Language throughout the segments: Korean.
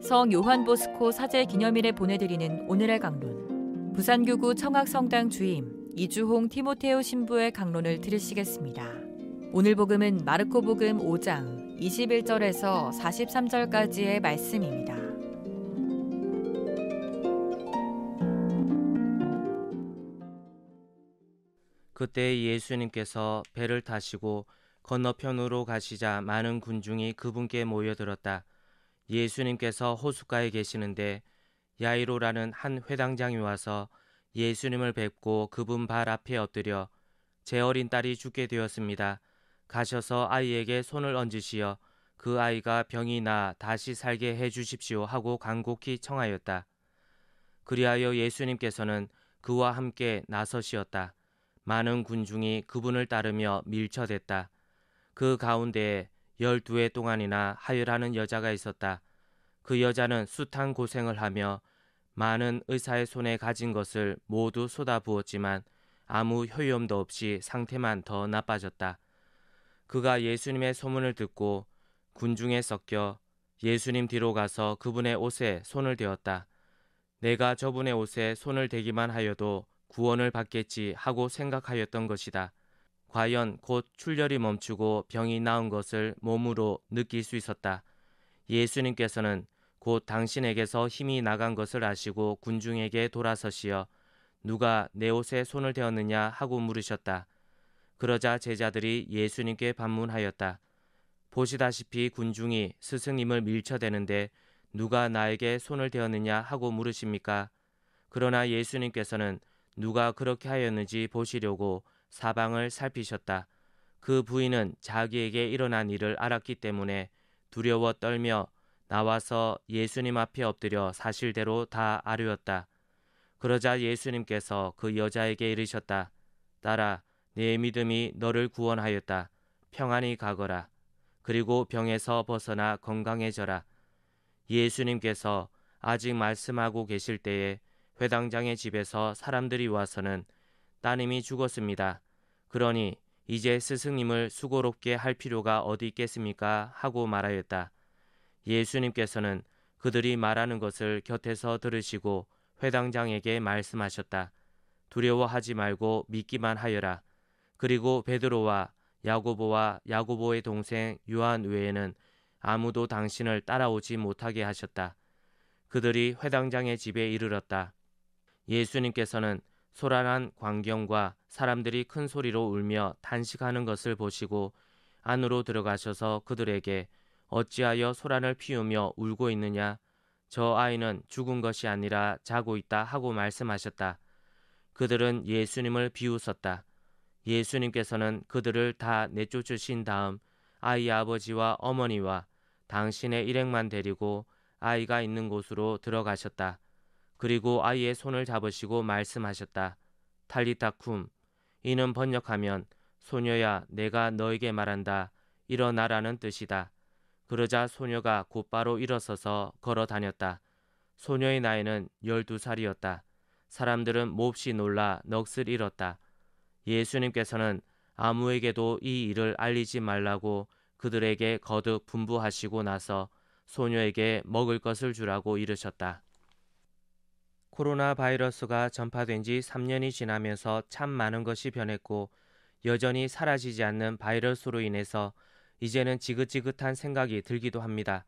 성 요한보스코 사제 기념일에 보내드리는 오늘의 강론. 부산교구 청학성당 주임 이주홍 티모테오 신부의 강론을 들으시겠습니다. 오늘 복음은 마르코 복음 5장 21절에서 43절까지의 말씀입니다. 그때 예수님께서 배를 타시고 건너편으로 가시자 많은 군중이 그분께 모여들었다. 예수님께서 호숫가에 계시는데 야이로라는 한 회당장이 와서 예수님을 뵙고 그분 발 앞에 엎드려 제 어린 딸이 죽게 되었습니다. 가셔서 아이에게 손을 얹으시어 그 아이가 병이 나 다시 살게 해주십시오 하고 간곡히 청하였다. 그리하여 예수님께서는 그와 함께 나서시었다. 많은 군중이 그분을 따르며 밀쳐댔다. 그 가운데에 12해 동안이나 하혈하는 여자가 있었다. 그 여자는 숱한 고생을 하며 많은 의사의 손에 가진 것을 모두 쏟아부었지만 아무 효용도 없이 상태만 더 나빠졌다. 그가 예수님의 소문을 듣고 군중에 섞여 예수님 뒤로 가서 그분의 옷에 손을 대었다. 내가 저분의 옷에 손을 대기만 하여도 구원을 받겠지 하고 생각하였던 것이다. 과연 곧 출혈이 멈추고 병이 나은 것을 몸으로 느낄 수 있었다. 예수님께서는 곧 당신에게서 힘이 나간 것을 아시고 군중에게 돌아서시어 누가 내 옷에 손을 대었느냐 하고 물으셨다. 그러자 제자들이 예수님께 반문하였다. 보시다시피 군중이 스승님을 밀쳐대는데 누가 나에게 손을 대었느냐 하고 물으십니까? 그러나 예수님께서는 누가 그렇게 하였는지 보시려고 사방을 살피셨다. 그 부인은 자기에게 일어난 일을 알았기 때문에 두려워 떨며 나와서 예수님 앞에 엎드려 사실대로 다 아뢰었다. 그러자 예수님께서 그 여자에게 이르셨다. 딸아, 네 믿음이 너를 구원하였다. 평안히 가거라. 그리고 병에서 벗어나 건강해져라. 예수님께서 아직 말씀하고 계실 때에 회당장의 집에서 사람들이 와서는 따님이 죽었습니다. 그러니 이제 스승님을 수고롭게 할 필요가 어디 있겠습니까? 하고 말하였다. 예수님께서는 그들이 말하는 것을 곁에서 들으시고 회당장에게 말씀하셨다. 두려워하지 말고 믿기만 하여라. 그리고 베드로와 야고보와 야고보의 동생 요한 외에는 아무도 당신을 따라오지 못하게 하셨다. 그들이 회당장의 집에 이르렀다. 예수님께서는 소란한 광경과 사람들이 큰 소리로 울며 탄식하는 것을 보시고 안으로 들어가셔서 그들에게 어찌하여 소란을 피우며 울고 있느냐? 저 아이는 죽은 것이 아니라 자고 있다 하고 말씀하셨다. 그들은 예수님을 비웃었다. 예수님께서는 그들을 다 내쫓으신 다음 아이의 아버지와 어머니와 당신의 일행만 데리고 아이가 있는 곳으로 들어가셨다. 그리고 아이의 손을 잡으시고 말씀하셨다. 탈리타 쿰, 이는 번역하면 소녀야 내가 너에게 말한다. 일어나라는 뜻이다. 그러자 소녀가 곧바로 일어서서 걸어 다녔다. 소녀의 나이는 12살이었다. 사람들은 몹시 놀라 넋을 잃었다. 예수님께서는 아무에게도 이 일을 알리지 말라고 그들에게 거듭 분부하시고 나서 소녀에게 먹을 것을 주라고 이르셨다. 코로나 바이러스가 전파된 지 3년이 지나면서 참 많은 것이 변했고 여전히 사라지지 않는 바이러스로 인해서 이제는 지긋지긋한 생각이 들기도 합니다.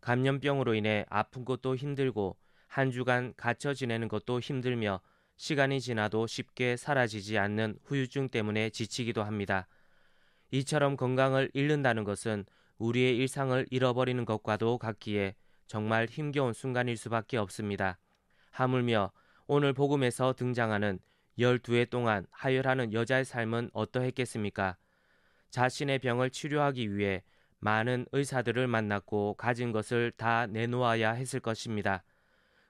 감염병으로 인해 아픈 것도 힘들고 한 주간 갇혀 지내는 것도 힘들며 시간이 지나도 쉽게 사라지지 않는 후유증 때문에 지치기도 합니다. 이처럼 건강을 잃는다는 것은 우리의 일상을 잃어버리는 것과도 같기에 정말 힘겨운 순간일 수밖에 없습니다. 하물며 오늘 복음에서 등장하는 12해 동안 하혈하는 여자의 삶은 어떠했겠습니까? 자신의 병을 치료하기 위해 많은 의사들을 만났고 가진 것을 다 내놓아야 했을 것입니다.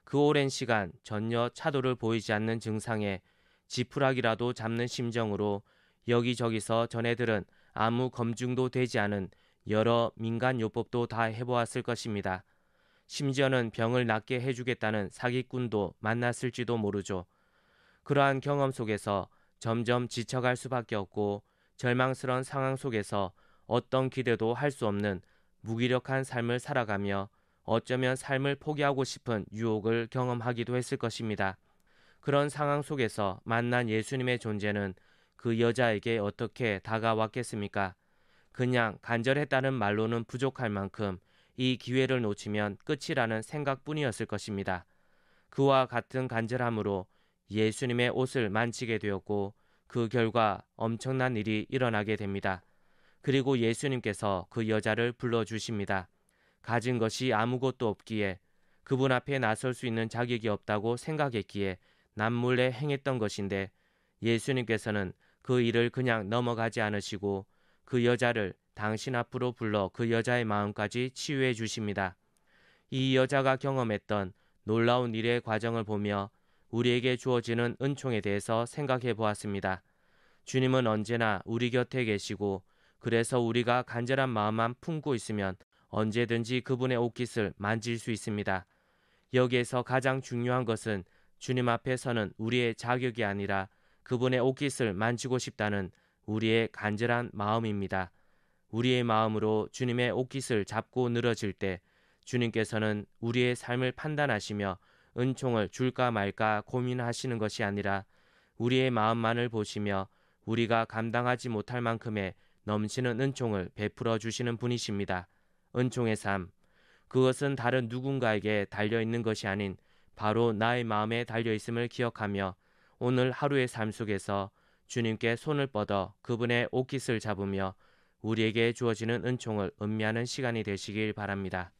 그 오랜 시간 전혀 차도를 보이지 않는 증상에 지푸라기라도 잡는 심정으로 여기저기서 전해들은 아무 검증도 되지 않은 여러 민간요법도 다 해보았을 것입니다. 심지어는 병을 낫게 해주겠다는 사기꾼도 만났을지도 모르죠. 그러한 경험 속에서 점점 지쳐갈 수밖에 없고 절망스러운 상황 속에서 어떤 기대도 할 수 없는 무기력한 삶을 살아가며 어쩌면 삶을 포기하고 싶은 유혹을 경험하기도 했을 것입니다. 그런 상황 속에서 만난 예수님의 존재는 그 여자에게 어떻게 다가왔겠습니까? 그냥 간절했다는 말로는 부족할 만큼 이 기회를 놓치면 끝이라는 생각뿐이었을 것입니다. 그와 같은 간절함으로 예수님의 옷을 만지게 되었고 그 결과 엄청난 일이 일어나게 됩니다. 그리고 예수님께서 그 여자를 불러주십니다. 가진 것이 아무것도 없기에 그분 앞에 나설 수 있는 자격이 없다고 생각했기에 남몰래 행했던 것인데 예수님께서는 그 일을 그냥 넘어가지 않으시고 그 여자를 당신 앞으로 불러 그 여자의 마음까지 치유해 주십니다. 이 여자가 경험했던 놀라운 일의 과정을 보며 우리에게 주어지는 은총에 대해서 생각해 보았습니다. 주님은 언제나 우리 곁에 계시고 그래서 우리가 간절한 마음만 품고 있으면 언제든지 그분의 옷깃을 만질 수 있습니다. 여기에서 가장 중요한 것은 주님 앞에 서는 우리의 자격이 아니라 그분의 옷깃을 만지고 싶다는 우리의 간절한 마음입니다. 우리의 마음으로 주님의 옷깃을 잡고 늘어질 때 주님께서는 우리의 삶을 판단하시며 은총을 줄까 말까 고민하시는 것이 아니라 우리의 마음만을 보시며 우리가 감당하지 못할 만큼의 넘치는 은총을 베풀어 주시는 분이십니다. 은총의 삶, 그것은 다른 누군가에게 달려있는 것이 아닌 바로 나의 마음에 달려있음을 기억하며 오늘 하루의 삶 속에서 주님께 손을 뻗어 그분의 옷깃을 잡으며 우리에게 주어지는 은총을 음미하는 시간이 되시길 바랍니다.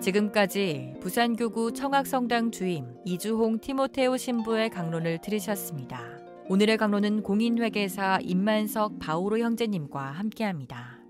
지금까지 부산교구 청학성당 주임 이주홍 티모테오 신부의 강론을 들으셨습니다. 오늘의 강론은 공인회계사 임만석 바오로 형제님과 함께합니다.